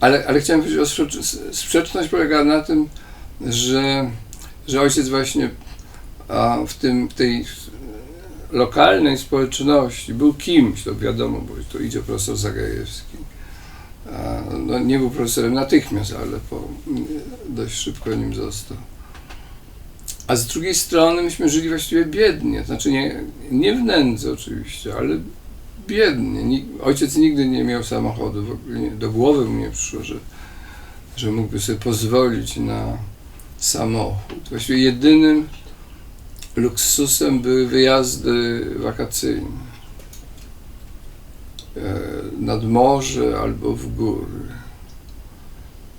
Ale chciałem powiedzieć o sprzeczność polegała na tym, że ojciec właśnie w tej lokalnej społeczności był kimś, to wiadomo, bo tu idzie profesor Zagajewski. No, nie był profesorem natychmiast, ale dość szybko nim został. A z drugiej strony myśmy żyli właściwie biednie, znaczy nie w nędzy oczywiście, ale biednie. Ojciec nigdy nie miał samochodu, w ogóle do głowy mu nie przyszło, że mógłby sobie pozwolić na samochód. Właściwie jedynym luksusem były wyjazdy wakacyjne nad morze albo w góry.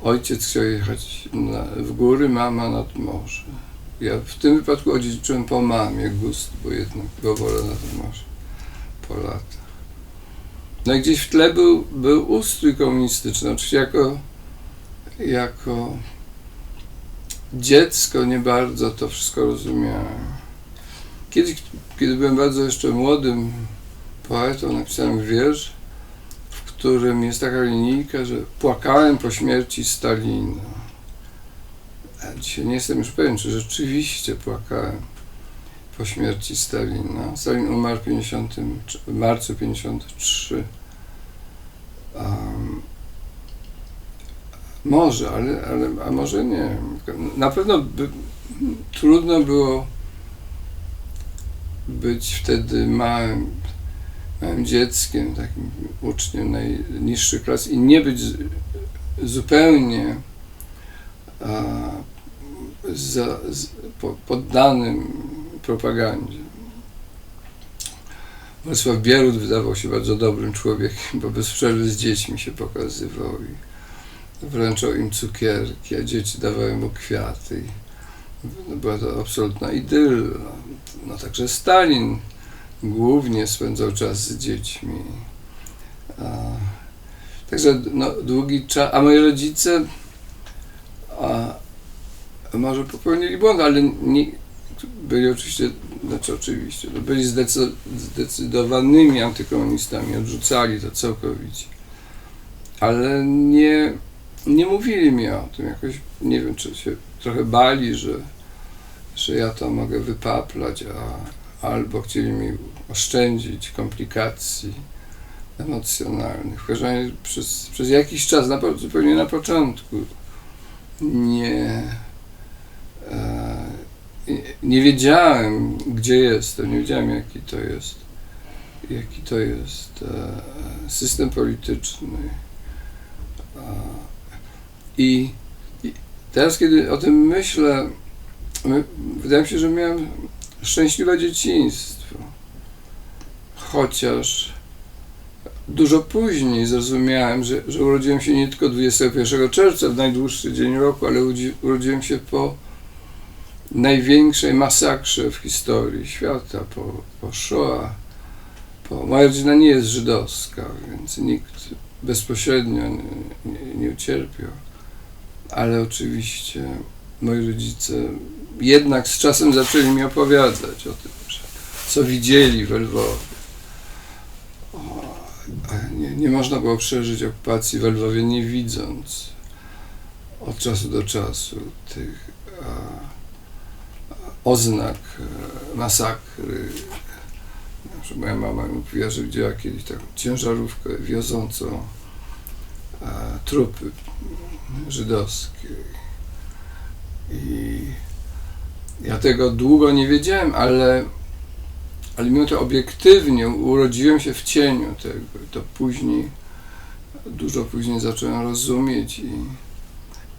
Ojciec chciał jechać w góry, mama nad morze. Ja w tym wypadku odziedziczyłem po mamie gust, bo jednak go wolę nad morze po latach. No i gdzieś w tle był ustrój komunistyczny. Oczywiście jako dziecko nie bardzo to wszystko rozumiałem. Kiedy byłem bardzo jeszcze młodym poetą, napisałem wiersz, w którym jest taka linijka, że płakałem po śmierci Stalina. A dzisiaj nie jestem już pewien, czy rzeczywiście płakałem po śmierci Stalina. Stalin umarł w marcu 1953. Może, a może nie. Na pewno trudno było być wtedy małym dzieckiem, takim uczniem najniższych klas i nie być zupełnie poddanym propagandzie. Władysław Bierut wydawał się bardzo dobrym człowiekiem, bo bez przerwy z dziećmi się pokazywał i wręczał im cukierki, a dzieci dawały mu kwiaty. Była to absolutna idylla. No także Stalin głównie spędzał czas z dziećmi. Także długi czas, a moi rodzice może popełnili błąd, ale nie, byli oczywiście, byli zdecydowanymi antykomunistami, odrzucali to całkowicie. Ale nie mówili mi o tym, jakoś, nie wiem, czy się trochę bali, że ja to mogę wypaplać, albo chcieli mi oszczędzić komplikacji emocjonalnych. W każdym razie przez jakiś czas, zupełnie na początku, nie wiedziałem, gdzie jestem, nie wiedziałem, jaki to jest system polityczny. I teraz, kiedy o tym myślę, wydaje mi się, że miałem szczęśliwe dzieciństwo. Chociaż dużo później zrozumiałem, że urodziłem się nie tylko 21 czerwca, w najdłuższy dzień roku, ale urodziłem się po największej masakrze w historii świata, po Shoah. Moja rodzina nie jest żydowska, więc nikt bezpośrednio nie ucierpiał. Ale oczywiście moi rodzice jednak z czasem zaczęli mi opowiadać o tym, co widzieli w Lwowie. Nie można było przeżyć okupacji w Lwowie nie widząc od czasu do czasu tych oznak masakry. Moja mama mówiła, że widziała kiedyś taką ciężarówkę wiozącą trupy żydowskie. I ja tego długo nie wiedziałem, ale mimo to obiektywnie urodziłem się w cieniu tego. To dużo później zacząłem rozumieć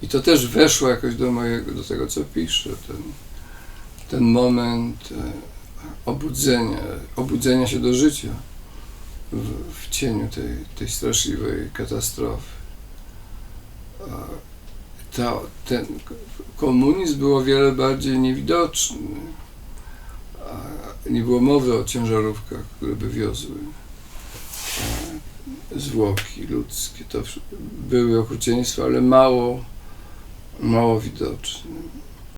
i to też weszło jakoś do tego, co piszę. Ten moment obudzenia się do życia w cieniu tej straszliwej katastrofy. Ten komunizm był o wiele bardziej niewidoczny. Nie było mowy o ciężarówkach, które by wiozły zwłoki ludzkie. To były okrucieństwa, ale mało widoczne.